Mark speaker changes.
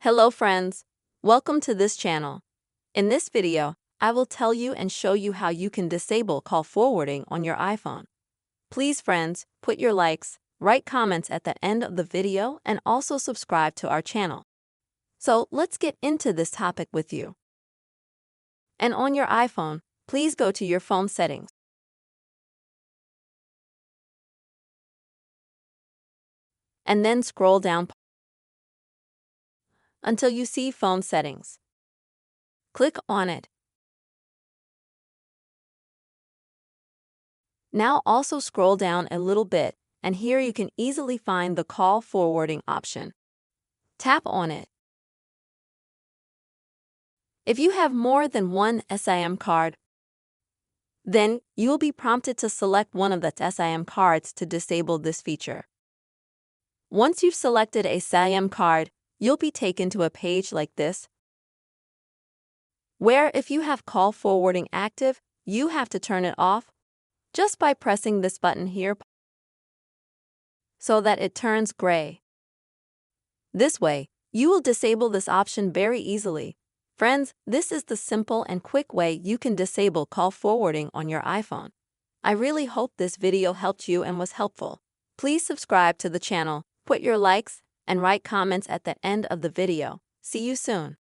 Speaker 1: Hello friends, welcome to this channel. In this video, I will tell you and show you how you can disable call forwarding on your iPhone. Please friends, put your likes, write comments at the end of the video and also subscribe to our channel. So let's get into this topic with you. And on your iPhone, please go to your phone settings. And then scroll down until you see phone settings. Click on it. Now also scroll down a little bit, and here you can easily find the call forwarding option. Tap on it. If you have more than one SIM card, then you will be prompted to select one of the SIM cards to disable this feature. Once you've selected a SIM card, you'll be taken to a page like this, where if you have call forwarding active, you have to turn it off just by pressing this button here so that it turns gray. This way, you will disable this option very easily. Friends, this is the simple and quick way you can disable call forwarding on your iPhone. I really hope this video helped you and was helpful. Please subscribe to the channel, put your likes, and write comments at the end of the video. See you soon.